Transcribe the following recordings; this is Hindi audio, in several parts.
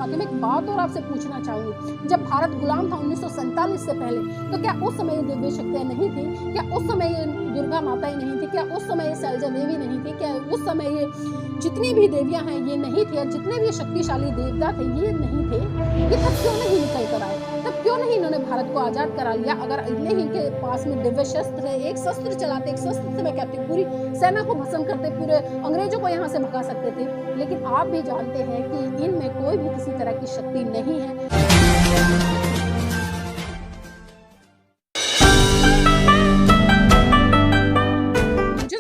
साथियों मैं एक बात और आपसे पूछना चाहूंगी, जब भारत गुलाम था 1947 से पहले, तो क्या उस समय ये दिव्य शक्तियां नहीं थी? क्या उस समय ये दुर्गा माता ही नहीं थी? क्या उस समय ये शैलजा देवी नहीं थी? क्या उस समय ये जितनी भी देवियां हैं ये नहीं थी? और जितने भी शक्तिशाली देवता थे ये नहीं थे? ये तब क्यों नहीं निकल कर आए? तब क्यों नहीं इन्होंने भारत को आजाद करा लिया? अगर इतने ही के पास में दिव्य शस्त्र है, एक शस्त्र चलाते, एक शस्त्र से मैं कहती हूँ पूरी सेना को भस्म करते, पूरे अंग्रेजों को यहाँ से भगा सकते थे। लेकिन आप भी जानते हैं कि इनमें कोई भी किसी तरह की शक्ति नहीं है।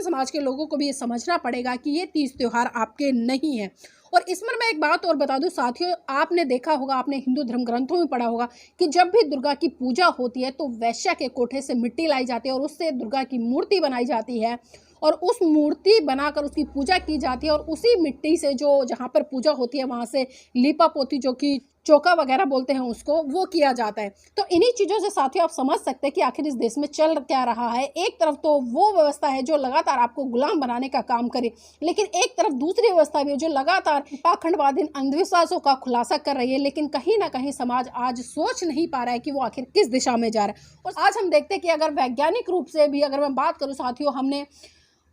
समाज के लोगों को भी ये समझना पड़ेगा कि ये तीज त्योहार आपके नहीं है। और इसमें मैं एक बात और बता दूं साथियों, आपने देखा होगा, आपने हिंदू धर्म ग्रंथों में पढ़ा होगा कि जब भी दुर्गा की पूजा होती है तो वैश्या के कोठे से मिट्टी लाई जाती है और उससे दुर्गा की मूर्ति बनाई जाती है और उस मूर्ति बनाकर उसकी पूजा की जाती है और उसी मिट्टी से जो जहाँ पर पूजा होती है वहाँ से लीपा पोती, जो कि चौका वगैरह बोलते हैं उसको, वो किया जाता है। तो इन्हीं चीज़ों से साथियों आप समझ सकते हैं कि आखिर इस देश में चल क्या रहा है। एक तरफ तो वो व्यवस्था है जो लगातार आपको गुलाम बनाने का काम करे, लेकिन एक तरफ दूसरी व्यवस्था भी है जो लगातार पाखंडवादी अंधविश्वासों का खुलासा कर रही है। लेकिन कहीं ना कहीं समाज आज सोच नहीं पा रहा है कि वो आखिर किस दिशा में जा रहा है। और आज हम देखते हैं कि अगर वैज्ञानिक रूप से भी अगर मैं बात करूँ साथियों, हमने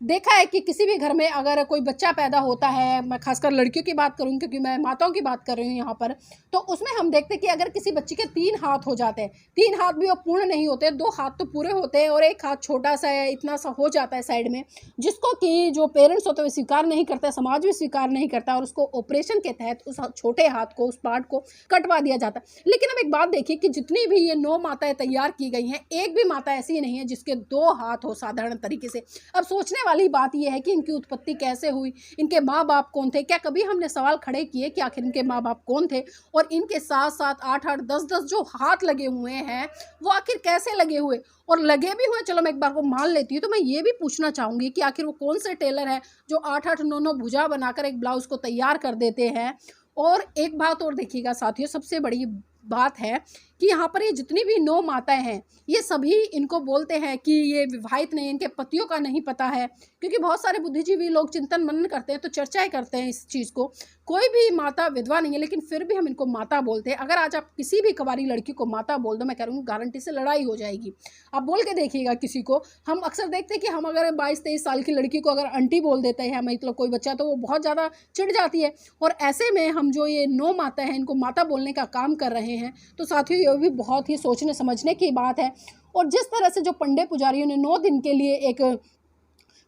देखा है कि किसी भी घर में अगर कोई बच्चा पैदा होता है, मैं खासकर लड़कियों की बात करूँ क्योंकि मैं माताओं की बात कर रही हूँ यहाँ पर, तो उसमें हम देखते हैं कि अगर किसी बच्चे के 3 हाथ हो जाते हैं, 3 हाथ भी वो पूर्ण नहीं होते, 2 हाथ तो पूरे होते हैं और एक हाथ छोटा सा है, इतना सा हो जाता है साइड में, जिसको कि जो पेरेंट्स होते हैं स्वीकार नहीं करते, समाज भी स्वीकार नहीं करता और उसको ऑपरेशन के तहत उस छोटे हाथ को, उस पार्ट को कटवा दिया जाता है। लेकिन अब एक बात देखिए कि जितनी भी ये 9 माताएं तैयार की गई हैं, एक भी माता ऐसी नहीं है जिसके 2 हाथ हो साधारण तरीके से। अब सोचने वाली बात यह है कि इनकी उत्पत्ति कैसे हुई, इनके माँ बाप कौन थे? क्या कभी हमने सवाल खड़े किए कि आखिर इनके माँ बाप कौन थे? और इनके 7-7, 8-8, 10-10 जो हाथ लगे हुए हैं वो आखिर कैसे लगे हुए? और लगे भी हुए, चलो मैं एक बार को मान लेती हूँ, तो मैं ये भी पूछना चाहूंगी कि आखिर वो कौन से टेलर है जो 8-8, 9-9 भुजा बनाकर एक ब्लाउज को तैयार कर देते हैं? और एक बात और देखिएगा साथियों, सबसे बड़ी बात है कि यहाँ पर ये जितनी भी 9 माताएं हैं ये सभी इनको बोलते हैं कि ये विवाहित नहीं, इनके पतियों का नहीं पता है। क्योंकि बहुत सारे बुद्धिजीवी लोग चिंतन मनन करते हैं तो चर्चाएं करते हैं इस चीज़ को। कोई भी माता विधवा नहीं है लेकिन फिर भी हम इनको माता बोलते हैं। अगर आज आप किसी भी कुंवारी लड़की को माता बोल दो, मैं कह रही हूँ गारंटी से लड़ाई हो जाएगी। आप बोल के देखिएगा किसी को। हम अक्सर देखते हैं कि हम अगर 22-23 साल की लड़की को अगर आंटी बोल देते हैं, मतलब कोई बच्चा, तो वो बहुत ज़्यादा चिढ़ जाती है। और ऐसे में हम जो ये 9 माता हैं इनको माता बोलने का काम कर रहे हैं, तो साथियों ये भी बहुत ही सोचने समझने की बात है। और जिस तरह से जो पंडे पुजारियों ने 9 दिन के लिए एक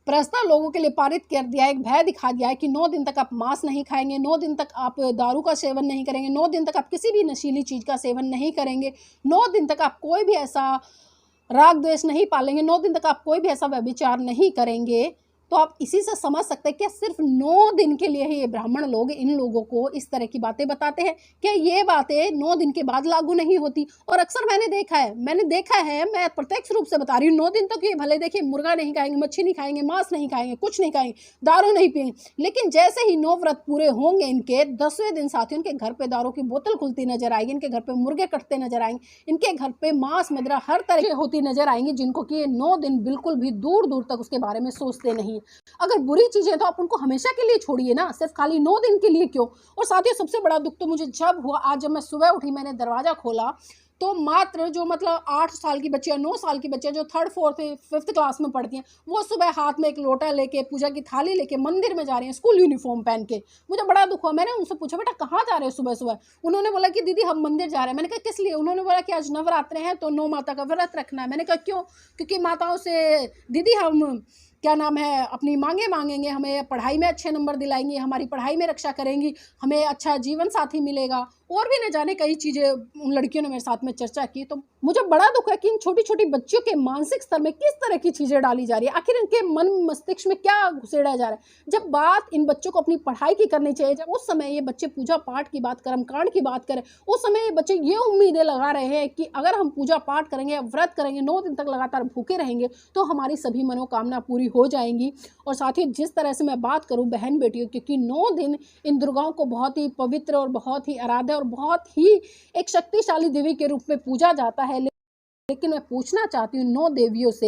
प्रस्ताव लोगों के लिए पारित कर दिया है, एक भय दिखा दिया है कि 9 दिन तक आप मांस नहीं खाएंगे, 9 दिन तक आप दारू का सेवन नहीं करेंगे, 9 दिन तक आप किसी भी नशीली चीज़ का सेवन नहीं करेंगे, 9 दिन तक आप कोई भी ऐसा राग द्वेष नहीं पालेंगे, 9 दिन तक आप कोई भी ऐसा व्यभिचार नहीं करेंगे। तो आप इसी से समझ सकते हैं कि सिर्फ 9 दिन के लिए ही ये ब्राह्मण लोग इन लोगों को इस तरह की बातें बताते हैं कि ये बातें 9 दिन के बाद लागू नहीं होती। और अक्सर मैंने देखा है, मैं प्रत्यक्ष रूप से बता रही हूँ, 9 दिन तक ये भले देखिए मुर्गा नहीं खाएंगे, मच्छी नहीं खाएंगे, मांस नहीं खाएंगे, कुछ नहीं खाएंगे, दारू नहीं पिएंगे, लेकिन जैसे ही 9 व्रत पूरे होंगे इनके 10वें दिन साथियों इनके घर पे दारू की बोतल खुलती नजर आएगी, इनके घर पे मुर्गे कटते नजर आएंगे, इनके घर पे मांस मदिरा हर तरह की होती नजर आएंगी, जिनको कि 9 दिन बिल्कुल भी दूर दूर तक उसके बारे में सोचते नहीं। अगर बुरी चीजें तो आप उनको हमेशा के लिए छोड़िए ना, सिर्फ खाली 9 दिन के लिए क्यों? और साथियों सबसे बड़ा दुख तो मुझे जब हुआ, आज जब मैं सुबह उठी, मैंने दरवाजा खोला तो मात्र जो मतलब 8 साल की बच्चियां, 9 साल की बच्चियां जो 3rd 4th 5th क्लास में पढ़ती हैं, वो सुबह हाथ में एक लोटा लेके, पूजा की थाली लेके मंदिर में जा रही हैं, स्कूल यूनिफॉर्म पहन के। मुझे बड़ा दुख हुआ। मैंने उनसे पूछा, बेटा कहाँ जा रहे हो सुबह सुबह? उन्होंने बोला कि दीदी हम मंदिर जा रहे हैं। मैंने कहा किस लिए? उन्होंने बोला कि आज नवरात्र हैं तो 9 माता का व्रत रखना है। मैंने कहा क्यों? क्योंकि माताओं से दीदी हम क्या नाम है अपनी मांगे मांगेंगे, हमें पढ़ाई में अच्छे नंबर दिलाएंगी, हमारी पढ़ाई में रक्षा करेंगी, हमें अच्छा जीवन साथी मिलेगा, और भी न जाने कई चीज़ें उन लड़कियों ने मेरे साथ में चर्चा की। तो मुझे बड़ा दुख है कि इन छोटी छोटी बच्चियों के मानसिक स्तर में किस तरह की चीज़ें डाली जा रही है। आखिर इनके मन मस्तिष्क में क्या घुसेड़ा जा रहा है? जब बात इन बच्चों को अपनी पढ़ाई की करनी चाहिए, जब उस समय ये बच्चे पूजा पाठ की बात, कर्मकांड की बात करें, उस समय ये बच्चे ये उम्मीदें लगा रहे हैं कि अगर हम पूजा पाठ करेंगे, व्रत करेंगे, 9 दिन तक लगातार भूखे रहेंगे तो हमारी सभी मनोकामना पूरी हो जाएंगी। और साथ ही जिस तरह से मैं बात करूं बहन बेटियों, क्योंकि 9 दिन इन दुर्गाओं को बहुत ही पवित्र और बहुत ही आराध्य और बहुत ही एक शक्तिशाली देवी के रूप में पूजा जाता है। लेकिन मैं पूछना चाहती हूँ 9 देवियों से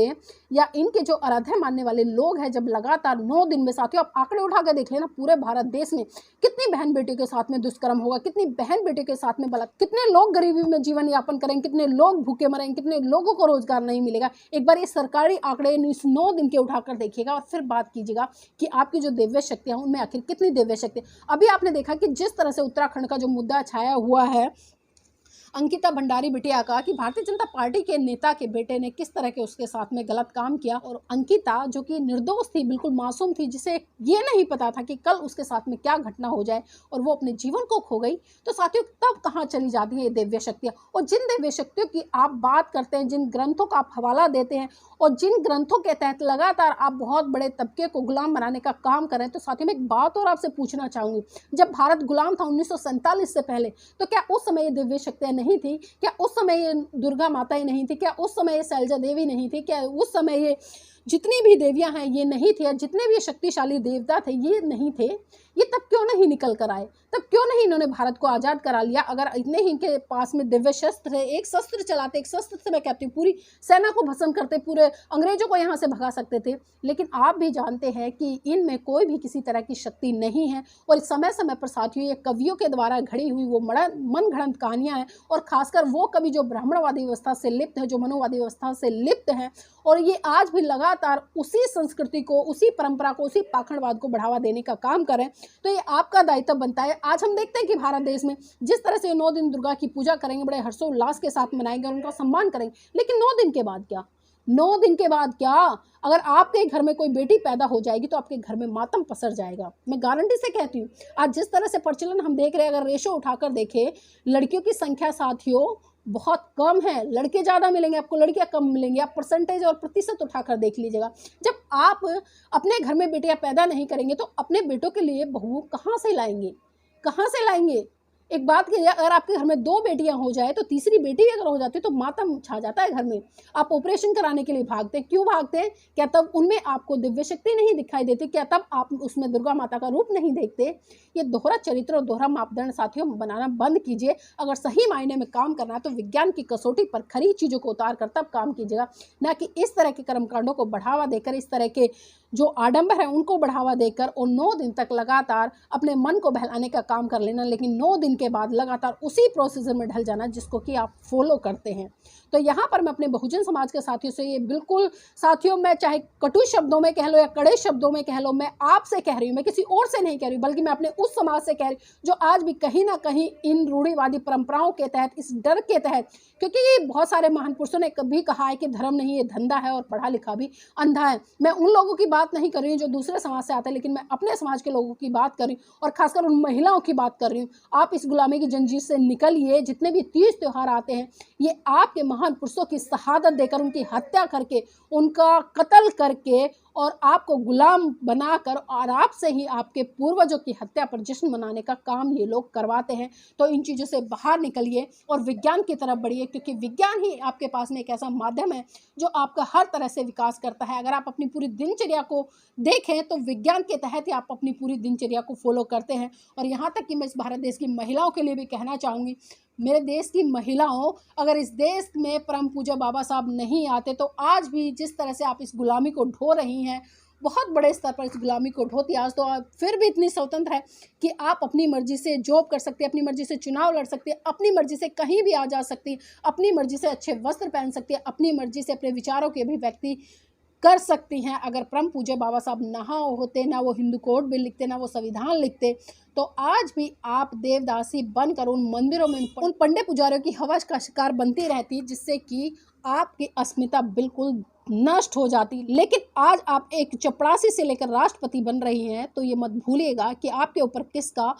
या इनके जो आराध्य मानने वाले लोग हैं, जब लगातार 9 दिन में, साथियों आप आंकड़े उठा कर देख लेना, पूरे भारत देश में कितनी बहन बेटियों के साथ में दुष्कर्म होगा, कितनी बहन बेटियों के साथ में कितने लोग गरीबी में जीवन यापन करेंगे, कितने लोग भूखे मरेंगे, कितने लोगों को रोजगार नहीं मिलेगा। एक बार ये सरकारी आंकड़े इस 9 दिन के उठाकर देखिएगा और फिर बात कीजिएगा कि आपकी जो दिव्य शक्तियां उनमें आखिर कितनी दिव्य शक्ति। अभी आपने देखा कि जिस तरह से उत्तराखंड का जो मुद्दा छाया हुआ है, अंकिता भंडारी बिटिया का, कि भारतीय जनता पार्टी के नेता के बेटे ने किस तरह के उसके साथ में गलत काम किया, और अंकिता जो कि निर्दोष थी, बिल्कुल मासूम थी, जिसे ये नहीं पता था कि कल उसके साथ में क्या घटना हो जाए और वो अपने जीवन को खो गई। तो साथियों तब कहाँ चली जाती है ये दिव्य शक्तियाँ। और जिन दिव्य शक्तियों की आप बात करते हैं, जिन ग्रंथों का आप हवाला देते हैं और जिन ग्रंथों के तहत लगातार आप बहुत बड़े तबके को गुलाम बनाने का काम करें, तो साथियों मैं एक बात और आपसे पूछना चाहूँगी, जब भारत गुलाम था 1947 से पहले, तो क्या उस समय ये दिव्य शक्तियाँ नहीं थी? क्या उस समय ये दुर्गा माता ही नहीं थी? क्या उस समय ये शैलजा देवी नहीं थी? क्या उस समय ये जितनी भी देवियां हैं ये नहीं थी? जितने भी शक्तिशाली देवता थे ये नहीं थे? ये तब क्यों नहीं निकल कर आए? तब क्यों नहीं इन्होंने भारत को आज़ाद करा लिया? अगर इतने ही इनके पास में दिव्य शस्त्र है, एक शस्त्र चलाते, एक शस्त्र से मैं कहती हूँ पूरी सेना को भस्म करते, पूरे अंग्रेजों को यहाँ से भगा सकते थे। लेकिन आप भी जानते हैं कि इनमें कोई भी किसी तरह की शक्ति नहीं है। और समय समय पर साथियों ये कवियों के द्वारा घड़ी हुई वो मन घड़ंत कहानियाँ हैं, और खासकर वो कवि जो ब्राह्मणवादी व्यवस्था से लिप्त है, जो मनोवादी व्यवस्था से लिप्त हैं, और ये आज भी लगातार उसी संस्कृति को, उसी परंपरा को, उसी पाखंडवाद को बढ़ावा देने का काम करें। तो ये आपका दायित्व बनता है। आज हम देखते हैं कि भारत देश में जिस तरह से 9 दिन दुर्गा की पूजा करेंगे, बड़े हर्षोल्लास के साथ मनाएंगे, उनका सम्मान करेंगे, लेकिन 9 दिन के बाद क्या? 9 दिन के बाद क्या? अगर आपके घर में कोई बेटी पैदा हो जाएगी तो आपके घर में मातम पसर जाएगा। मैं गारंटी से कहती हूँ। आज जिस तरह से प्रचलन हम देख रहे हैं, अगर रेशो उठाकर देखें, लड़कियों की संख्या साथियों बहुत कम है, लड़के ज़्यादा मिलेंगे आपको, लड़कियां कम मिलेंगी। आप परसेंटेज और प्रतिशत उठाकर देख लीजिएगा। जब आप अपने घर में बेटियां पैदा नहीं करेंगे तो अपने बेटों के लिए बहू कहाँ से लाएंगे? कहाँ से लाएंगे? एक बात कीजिए, अगर आपके घर में 2 बेटियां हो जाए तो तीसरी बेटी भी अगर हो जाती है तो मातम छा जाता है घर में। आप ऑपरेशन कराने के लिए भागते हैं। क्यों भागते हैं? क्या तब उनमें आपको दिव्य शक्ति नहीं दिखाई देती? क्या तब आप उसमें दुर्गा माता का रूप नहीं देखते? ये दोहरा चरित्र और दोहरा मापदंड साथियों बनाना बंद कीजिए। अगर सही मायने में काम करना है तो विज्ञान की कसौटी पर खरी चीज़ों को उतार कर तब काम कीजिएगा, ना कि इस तरह के कर्मकांडों को बढ़ावा देकर, इस तरह के जो आडंबर है उनको बढ़ावा देकर और 9 दिन तक लगातार अपने मन को बहलाने का काम कर लेना, लेकिन 9 दिन के बाद लगातार उसी प्रोसीजर में ढल जाना जिसको कि आप फॉलो करते हैं। तो यहाँ पर मैं अपने बहुजन समाज के साथियों से ये बिल्कुल, साथियों मैं चाहे कटु शब्दों में कह लो या कड़े शब्दों में कह लो, मैं आपसे कह रही हूँ, मैं किसी और से नहीं कह रही हूँ, बल्कि मैं अपने उस समाज से कह रही हूँ जो आज भी कहीं ना कहीं इन रूढ़िवादी परंपराओं के तहत, इस डर के तहत, क्योंकि ये बहुत सारे महान पुरुषों ने कभी कहा है कि धर्म नहीं, ये धंधा है और पढ़ा लिखा भी अंधा है। मैं उन लोगों की बात नहीं कर रही हूँ जो दूसरे समाज से आते हैं, लेकिन मैं अपने समाज के लोगों की बात कर रही हूँ और खासकर उन महिलाओं की बात कर रही हूँ। आप इस गुलामी की जंजीर से निकलिए। जितने भी तीज त्यौहार आते हैं ये आपके महान पुरुषों की शहादत देकर, उनकी हत्या करके, उनका कत्ल करके और आपको गुलाम बनाकर और आपसे ही आपके पूर्वजों की हत्या पर जश्न मनाने का काम ये लोग करवाते हैं। तो इन चीज़ों से बाहर निकलिए और विज्ञान की तरफ बढ़िए, क्योंकि विज्ञान ही आपके पास में एक ऐसा माध्यम है जो आपका हर तरह से विकास करता है। अगर आप अपनी पूरी दिनचर्या को देखें तो विज्ञान के तहत ही आप अपनी पूरी दिनचर्या को फॉलो करते हैं। और यहाँ तक कि मैं इस भारत देश की महिलाओं के लिए भी कहना चाहूँगी, मेरे देश की महिलाओं, अगर इस देश में परम पूज्य बाबा साहब नहीं आते तो आज भी जिस तरह से आप इस गुलामी को ढो रही हैं, बहुत बड़े स्तर पर इस गुलामी को ढोती, आज तो आप फिर भी इतनी स्वतंत्र है कि आप अपनी मर्जी से जॉब कर सकते हैं, अपनी मर्जी से चुनाव लड़ सकते हैं, अपनी मर्जी से कहीं भी आ जा सकती हैं, अपनी मर्जी से अच्छे वस्त्र पहन सकती हैं, अपनी मर्जी से अपने विचारों की अभिव्यक्ति कर सकती हैं। अगर परम पूज्य बाबा साहब ना होते, ना वो हिंदू कोड बिल लिखते, ना वो संविधान लिखते, तो आज भी आप देवदासी बनकर उन मंदिरों में उन पंडे पुजारियों की हवस का शिकार बनती रहती, जिससे कि आपकी अस्मिता बिल्कुल नष्ट हो जाती। लेकिन आज आप एक चपरासी से लेकर राष्ट्रपति बन रही हैं, तो ये मत भूलिएगा कि आपके ऊपर किसका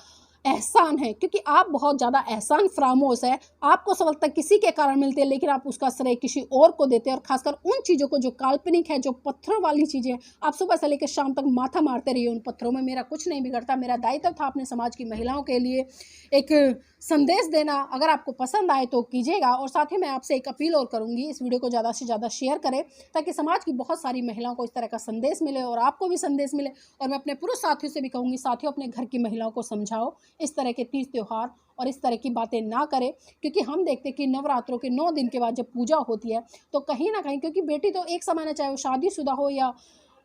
एहसान है, क्योंकि आप बहुत ज़्यादा एहसान फरामोश है। आपको सफलता किसी के कारण मिलती है, लेकिन आप उसका श्रेय किसी और को देते हैं। और खासकर उन चीज़ों को जो काल्पनिक है, जो पत्थरों वाली चीज़ें, आप सुबह से लेकर शाम तक माथा मारते रहिए उन पत्थरों में। मेरा कुछ नहीं बिगड़ता, मेरा दायित्व था अपने समाज की महिलाओं के लिए एक संदेश देना अगर आपको पसंद आए तो कीजिएगा। और साथ ही मैं आपसे एक अपील और करूंगी, इस वीडियो को ज़्यादा से ज़्यादा शेयर करें ताकि समाज की बहुत सारी महिलाओं को इस तरह का संदेश मिले और आपको भी संदेश मिले। और मैं अपने पुरुष साथियों से भी कहूँगी, साथियों अपने घर की महिलाओं को समझाओ इस तरह के तीज त्यौहार और इस तरह की बातें ना करें। क्योंकि हम देखते हैं कि नवरात्रों के 9 दिन के बाद जब पूजा होती है तो कहीं ना कहीं, क्योंकि बेटी तो एक समय, चाहे वो शादीशुदा हो या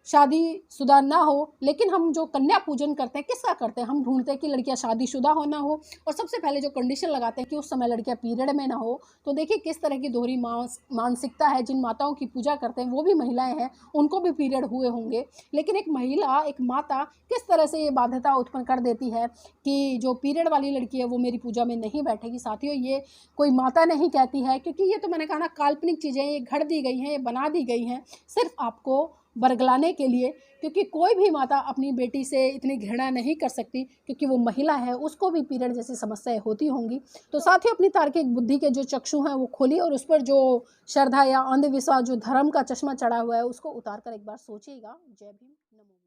शादीशुदा ना हो, लेकिन हम जो कन्या पूजन करते हैं किसका करते हैं, हम ढूंढते हैं कि लड़कियां शादीशुदा हो ना हो। और सबसे पहले जो कंडीशन लगाते हैं कि उस समय लड़कियां पीरियड में ना हो। तो देखिए किस तरह की दोहरी मानसिकता है। जिन माताओं की पूजा करते हैं वो भी महिलाएं हैं, उनको भी पीरियड हुए होंगे, लेकिन एक महिला, एक माता किस तरह से ये बाध्यता उत्पन्न कर देती है कि जो पीरियड वाली लड़की है वो मेरी पूजा में नहीं बैठेगी। साथियों, ये कोई माता नहीं कहती है, क्योंकि ये तो मैंने कहा ना, काल्पनिक चीज़ें ये घड़ दी गई हैं, ये बना दी गई हैं सिर्फ आपको बरगलाने के लिए। क्योंकि कोई भी माता अपनी बेटी से इतनी घृणा नहीं कर सकती, क्योंकि वो महिला है, उसको भी पीरियड जैसी समस्याएं होती होंगी। तो साथ ही अपनी तार्किक बुद्धि के जो चक्षु हैं वो खोलिए और उस पर जो श्रद्धा या अंधविश्वास, जो धर्म का चश्मा चढ़ा हुआ है, उसको उतार कर एक बार सोचिएगा। जय भीम, नमो।